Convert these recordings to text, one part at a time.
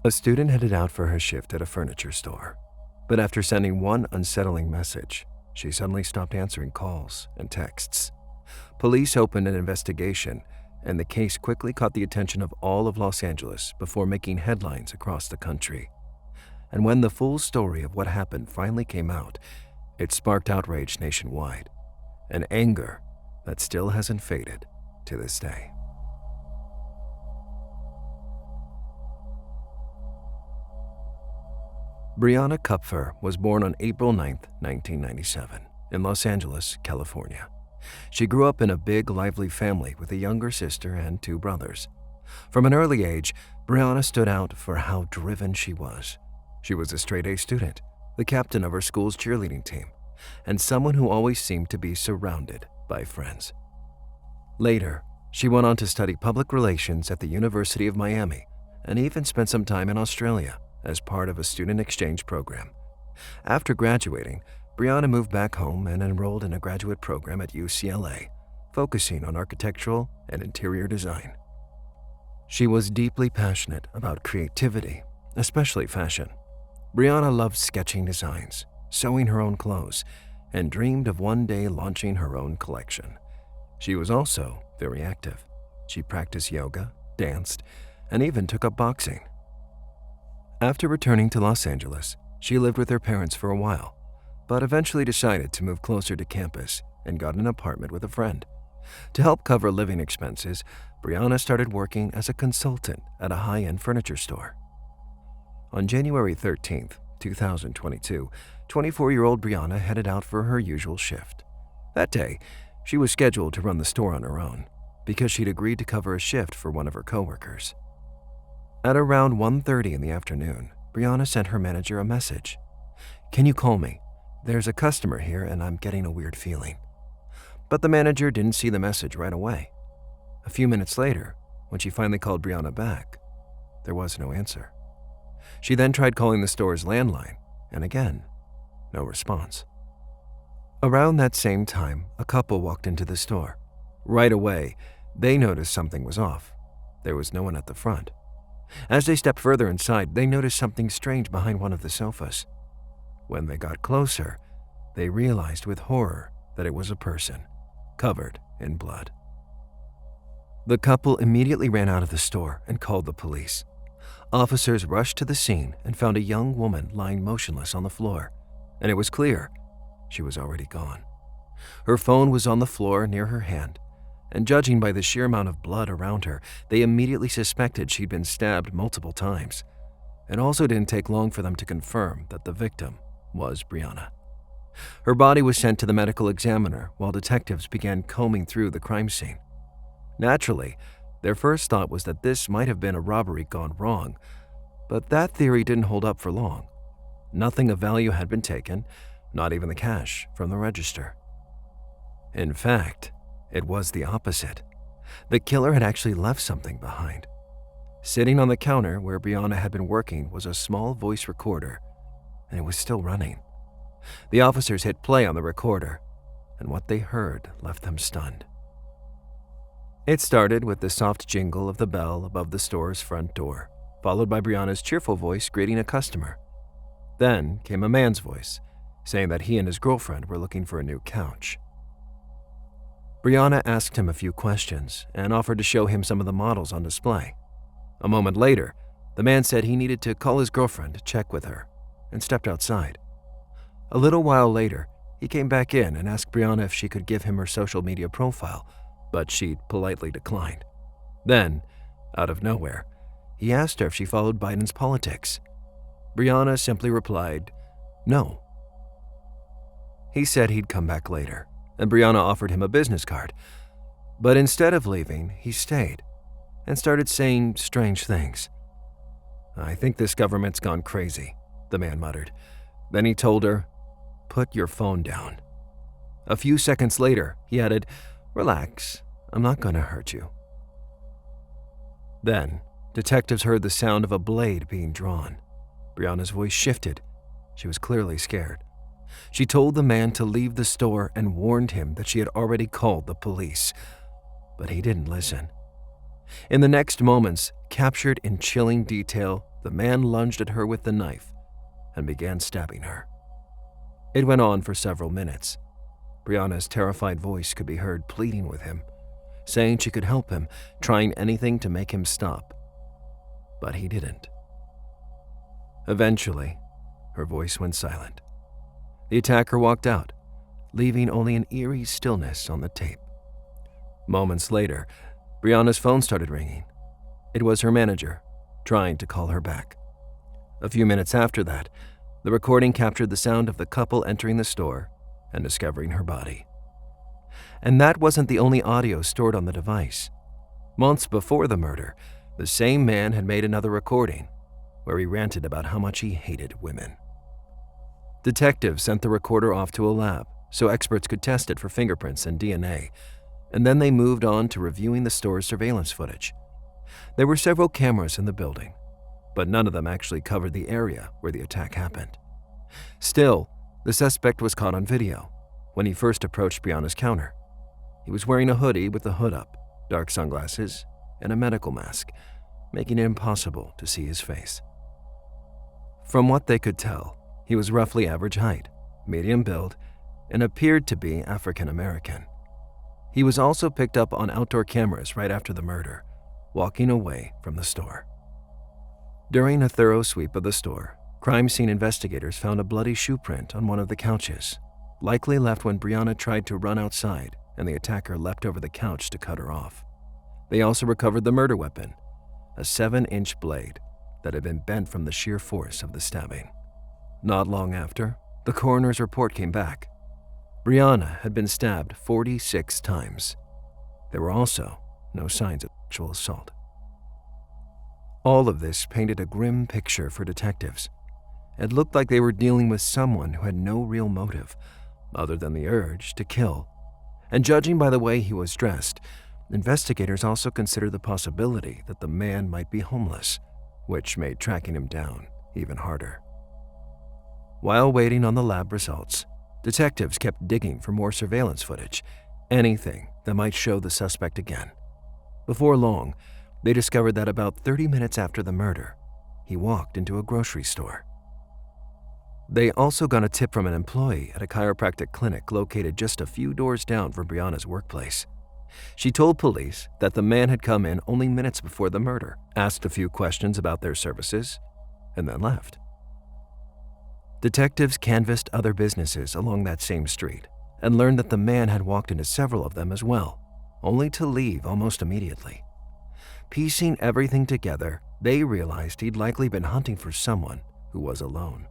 A student headed out for her shift at a furniture store, but after sending one unsettling message, she suddenly stopped answering calls and texts. Police opened an investigation, and the case quickly caught the attention of all of Los Angeles before making headlines across the country. And when the full story of what happened finally came out, it sparked outrage nationwide, and anger that still hasn't faded to this day. Brianna Kupfer was born on April 9, 1997, in Los Angeles, California. She grew up in a big, lively family with a younger sister and two brothers. From an early age, Brianna stood out for how driven she was. She was a straight-A student, the captain of her school's cheerleading team, and someone who always seemed to be surrounded by friends. Later, she went on to study public relations at the University of Miami and even spent some time in Australia as part of a student exchange program. After graduating, Brianna moved back home and enrolled in a graduate program at UCLA, focusing on architectural and interior design. She was deeply passionate about creativity, especially fashion. Brianna loved sketching designs, sewing her own clothes, and dreamed of one day launching her own collection. She was also very active. She practiced yoga, danced, and even took up boxing. After returning to Los Angeles, she lived with her parents for a while, but eventually decided to move closer to campus and got an apartment with a friend. To help cover living expenses, Brianna started working as a consultant at a high-end furniture store. On January 13, 2022, 24-year-old Brianna headed out for her usual shift. That day, she was scheduled to run the store on her own because she'd agreed to cover a shift for one of her coworkers. At around 1:30 in the afternoon, Brianna sent her manager a message. "Can you call me? There's a customer here and I'm getting a weird feeling." But the manager didn't see the message right away. A few minutes later, when she finally called Brianna back, there was no answer. She then tried calling the store's landline, and again, no response. Around that same time, a couple walked into the store. Right away, they noticed something was off. There was no one at the front. As they stepped further inside, they noticed something strange behind one of the sofas. When they got closer, they realized with horror that it was a person, covered in blood. The couple immediately ran out of the store and called the police. Officers rushed to the scene and found a young woman lying motionless on the floor, and it was clear she was already gone. Her phone was on the floor near her hand, and judging by the sheer amount of blood around her, they immediately suspected she'd been stabbed multiple times. It also didn't take long for them to confirm that the victim was Brianna. Her body was sent to the medical examiner while detectives began combing through the crime scene. Naturally, their first thought was that this might have been a robbery gone wrong, but that theory didn't hold up for long. Nothing of value had been taken, not even the cash from the register. In fact, it was the opposite. The killer had actually left something behind. Sitting on the counter where Brianna had been working was a small voice recorder, and it was still running. The officers hit play on the recorder, and what they heard left them stunned. It started with the soft jingle of the bell above the store's front door, followed by Brianna's cheerful voice greeting a customer. Then came a man's voice, saying that he and his girlfriend were looking for a new couch. Brianna asked him a few questions and offered to show him some of the models on display. A moment later, the man said he needed to call his girlfriend to check with her and stepped outside. A little while later, he came back in and asked Brianna if she could give him her social media profile, but she politely declined. Then, out of nowhere, he asked her if she followed Biden's politics. Brianna simply replied, "No." He said he'd come back later, and Brianna offered him a business card. But instead of leaving, he stayed and started saying strange things. "I think this government's gone crazy," the man muttered. Then he told her, "Put your phone down." A few seconds later, he added, "Relax, I'm not going to hurt you." Then, detectives heard the sound of a blade being drawn. Brianna's voice shifted. She was clearly scared. She told the man to leave the store and warned him that she had already called the police, but he didn't listen. In the next moments, captured in chilling detail, the man lunged at her with the knife and began stabbing her. It went on for several minutes. Brianna's terrified voice could be heard pleading with him, saying she could help him, trying anything to make him stop. But he didn't. Eventually, her voice went silent. The attacker walked out, leaving only an eerie stillness on the tape. Moments later, Brianna's phone started ringing. It was her manager, trying to call her back. A few minutes after that, the recording captured the sound of the couple entering the store and discovering her body. And that wasn't the only audio stored on the device. Months before the murder, the same man had made another recording where he ranted about how much he hated women. Detectives sent the recorder off to a lab so experts could test it for fingerprints and DNA, and then they moved on to reviewing the store's surveillance footage. There were several cameras in the building, but none of them actually covered the area where the attack happened. Still, the suspect was caught on video when he first approached Brianna's counter. He was wearing a hoodie with the hood up, dark sunglasses, and a medical mask, making it impossible to see his face. From what they could tell, he was roughly average height, medium build, and appeared to be African American. He was also picked up on outdoor cameras right after the murder, walking away from the store. During a thorough sweep of the store, crime scene investigators found a bloody shoe print on one of the couches, likely left when Brianna tried to run outside and the attacker leapt over the couch to cut her off. They also recovered the murder weapon, a 7-inch blade that had been bent from the sheer force of the stabbing. Not long after, the coroner's report came back. Brianna had been stabbed 46 times. There were also no signs of sexual assault. All of this painted a grim picture for detectives. It looked like they were dealing with someone who had no real motive other than the urge to kill. And judging by the way he was dressed, investigators also considered the possibility that the man might be homeless, which made tracking him down even harder. While waiting on the lab results, detectives kept digging for more surveillance footage, anything that might show the suspect again. Before long, they discovered that about 30 minutes after the murder, he walked into a grocery store. They also got a tip from an employee at a chiropractic clinic located just a few doors down from Brianna's workplace. She told police that the man had come in only minutes before the murder, asked a few questions about their services, and then left. Detectives canvassed other businesses along that same street and learned that the man had walked into several of them as well, only to leave almost immediately. Piecing everything together, they realized he'd likely been hunting for someone who was alone.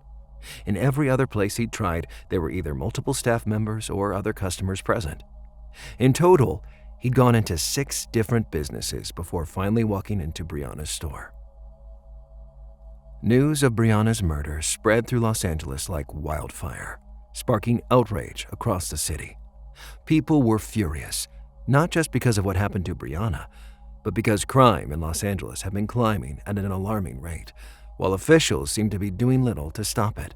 In every other place he'd tried, there were either multiple staff members or other customers present. In total, he'd gone into 6 different businesses before finally walking into Brianna's store. News of Brianna's murder spread through Los Angeles like wildfire, sparking outrage across the city. People were furious, not just because of what happened to Brianna, but because crime in Los Angeles had been climbing at an alarming rate, while officials seemed to be doing little to stop it.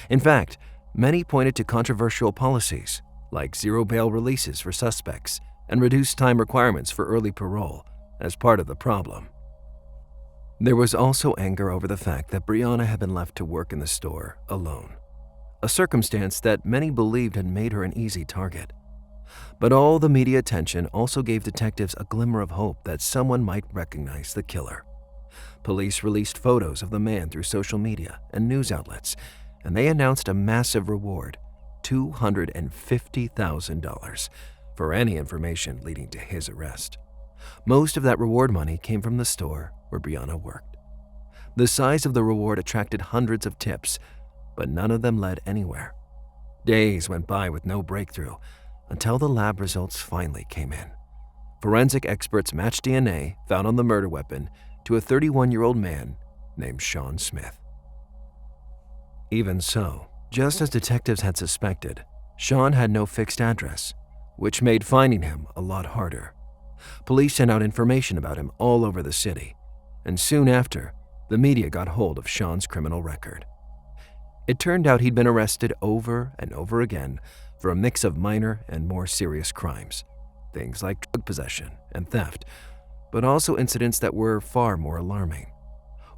In fact, many pointed to controversial policies like zero bail releases for suspects and reduced time requirements for early parole as part of the problem. There was also anger over the fact that Brianna had been left to work in the store alone, a circumstance that many believed had made her an easy target. But all the media attention also gave detectives a glimmer of hope that someone might recognize the killer. Police released photos of the man through social media and news outlets, and they announced a massive reward, $250,000, for any information leading to his arrest. Most of that reward money came from the store where Brianna worked. The size of the reward attracted hundreds of tips, but none of them led anywhere. Days went by with no breakthrough until the lab results finally came in. Forensic experts matched DNA found on the murder weapon to a 31-year-old man named Sean Smith. Even so, just as detectives had suspected, Sean had no fixed address, which made finding him a lot harder. Police sent out information about him all over the city, and soon after, the media got hold of Sean's criminal record. It turned out he'd been arrested over and over again for a mix of minor and more serious crimes, things like drug possession and theft, but also incidents that were far more alarming.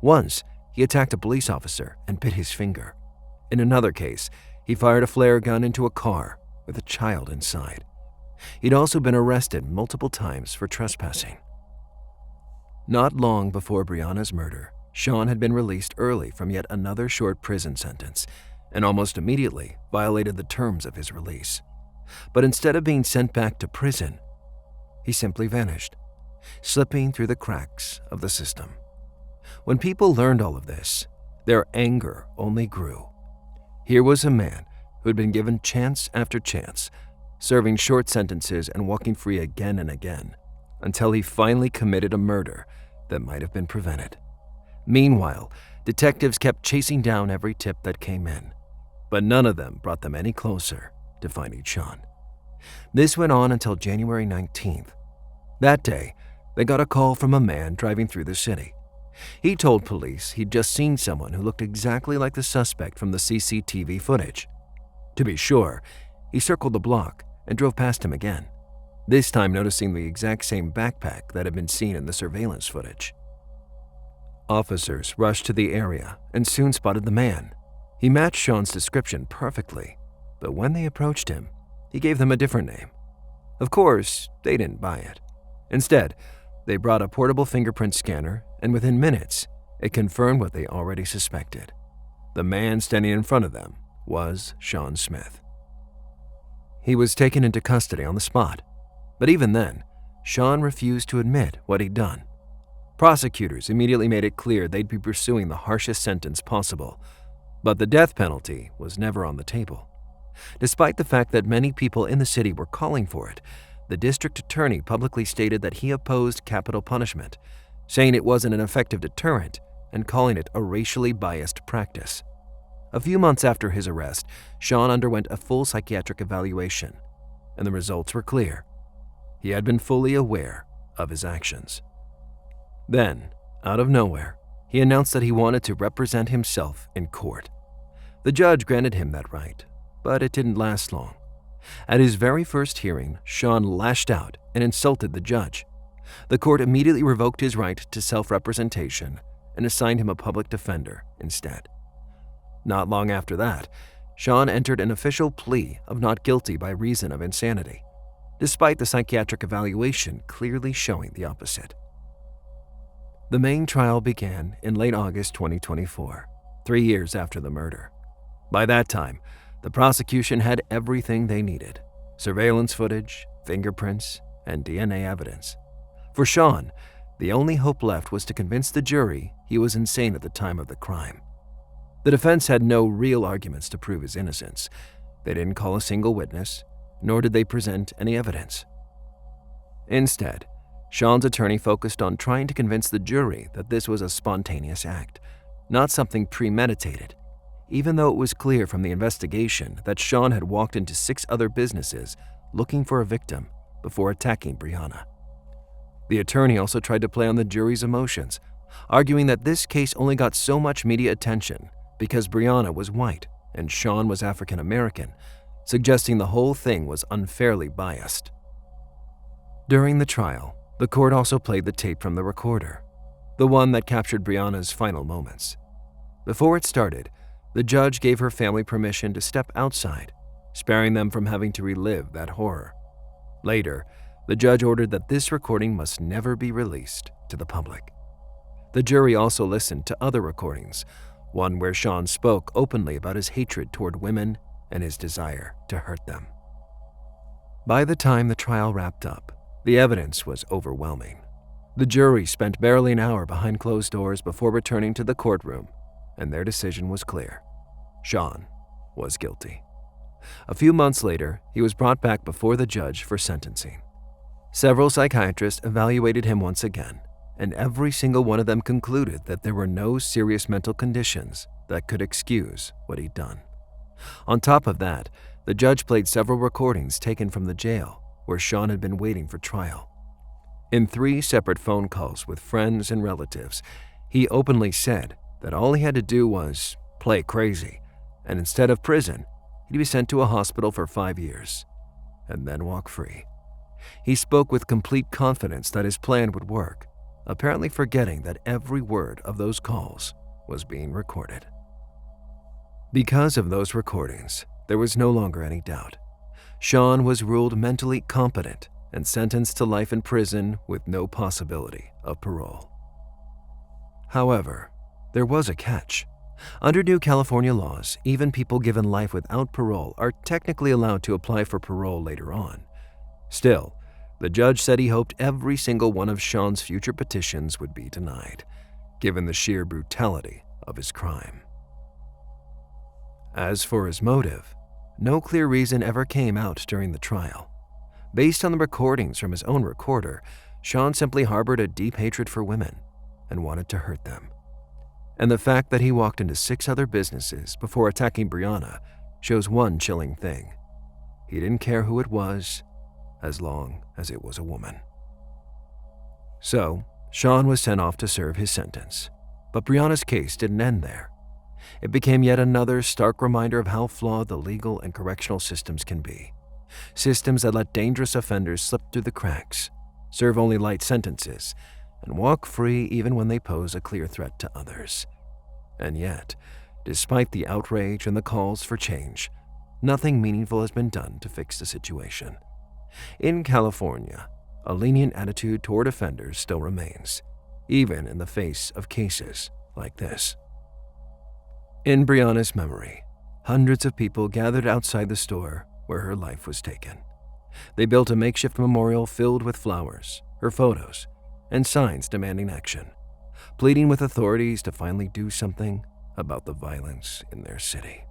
Once, he attacked a police officer and bit his finger. In another case, he fired a flare gun into a car with a child inside. He'd also been arrested multiple times for trespassing. Not long before Brianna's murder, Sean had been released early from yet another short prison sentence and almost immediately violated the terms of his release. But instead of being sent back to prison, he simply vanished, slipping through the cracks of the system. When people learned all of this, their anger only grew. Here was a man who had been given chance after chance, serving short sentences and walking free again and again, until he finally committed a murder that might have been prevented. Meanwhile, detectives kept chasing down every tip that came in, but none of them brought them any closer to finding Sean. This went on until January 19th. That day, they got a call from a man driving through the city. He told police he'd just seen someone who looked exactly like the suspect from the CCTV footage. To be sure, he circled the block and drove past him again, this time noticing the exact same backpack that had been seen in the surveillance footage. Officers rushed to the area and soon spotted the man. He matched Sean's description perfectly, but when they approached him, he gave them a different name. Of course, they didn't buy it. Instead, they brought a portable fingerprint scanner, and within minutes, it confirmed what they already suspected. The man standing in front of them was Sean Smith. He was taken into custody on the spot, but even then, Sean refused to admit what he'd done. Prosecutors immediately made it clear they'd be pursuing the harshest sentence possible, but the death penalty was never on the table. Despite the fact that many people in the city were calling for it, the district attorney publicly stated that he opposed capital punishment, saying it wasn't an effective deterrent and calling it a racially biased practice. A few months after his arrest, Sean underwent a full psychiatric evaluation, and the results were clear. He had been fully aware of his actions. Then, out of nowhere, he announced that he wanted to represent himself in court. The judge granted him that right, but it didn't last long. At his very first hearing, Sean lashed out and insulted the judge. The court immediately revoked his right to self-representation and assigned him a public defender instead. Not long after that, Sean entered an official plea of not guilty by reason of insanity, despite the psychiatric evaluation clearly showing the opposite. The main trial began in late August 2024, 3 years after the murder. By that time, the prosecution had everything they needed: surveillance footage, fingerprints, and DNA evidence. For Sean, the only hope left was to convince the jury he was insane at the time of the crime. The defense had no real arguments to prove his innocence. They didn't call a single witness, nor did they present any evidence. Instead, Sean's attorney focused on trying to convince the jury that this was a spontaneous act, not something premeditated, even though it was clear from the investigation that Sean had walked into 6 other businesses looking for a victim before attacking Brianna. The attorney also tried to play on the jury's emotions, arguing that this case only got so much media attention because Brianna was white and Sean was African American, suggesting the whole thing was unfairly biased. During the trial, the court also played the tape from the recorder, the one that captured Brianna's final moments. Before it started, the judge gave her family permission to step outside, sparing them from having to relive that horror. Later, the judge ordered that this recording must never be released to the public. The jury also listened to other recordings, one where Sean spoke openly about his hatred toward women and his desire to hurt them. By the time the trial wrapped up, the evidence was overwhelming. The jury spent barely an hour behind closed doors before returning to the courtroom, and their decision was clear. Sean was guilty. A few months later, he was brought back before the judge for sentencing. Several psychiatrists evaluated him once again, and every single one of them concluded that there were no serious mental conditions that could excuse what he'd done. On top of that, the judge played several recordings taken from the jail where Sean had been waiting for trial. In 3 separate phone calls with friends and relatives, he openly said that all he had to do was play crazy, and instead of prison, he'd be sent to a hospital for 5 years, and then walk free. He spoke with complete confidence that his plan would work, apparently forgetting that every word of those calls was being recorded. Because of those recordings, there was no longer any doubt. Sean was ruled mentally competent and sentenced to life in prison with no possibility of parole. However, there was a catch. Under new California laws, even people given life without parole are technically allowed to apply for parole later on. Still, the judge said he hoped every single one of Sean's future petitions would be denied, given the sheer brutality of his crime. As for his motive, no clear reason ever came out during the trial. Based on the recordings from his own recorder, Sean simply harbored a deep hatred for women and wanted to hurt them. And the fact that he walked into 6 other businesses before attacking Brianna shows one chilling thing. He didn't care who it was, as long as it was a woman. So, Sean was sent off to serve his sentence. But Brianna's case didn't end there. It became yet another stark reminder of how flawed the legal and correctional systems can be. Systems that let dangerous offenders slip through the cracks, serve only light sentences, and walk free even when they pose a clear threat to others. And yet, despite the outrage and the calls for change, nothing meaningful has been done to fix the situation. In California, a lenient attitude toward offenders still remains, even in the face of cases like this. In Brianna's memory, hundreds of people gathered outside the store where her life was taken. They built a makeshift memorial filled with flowers, her photos, and signs demanding action, pleading with authorities to finally do something about the violence in their city.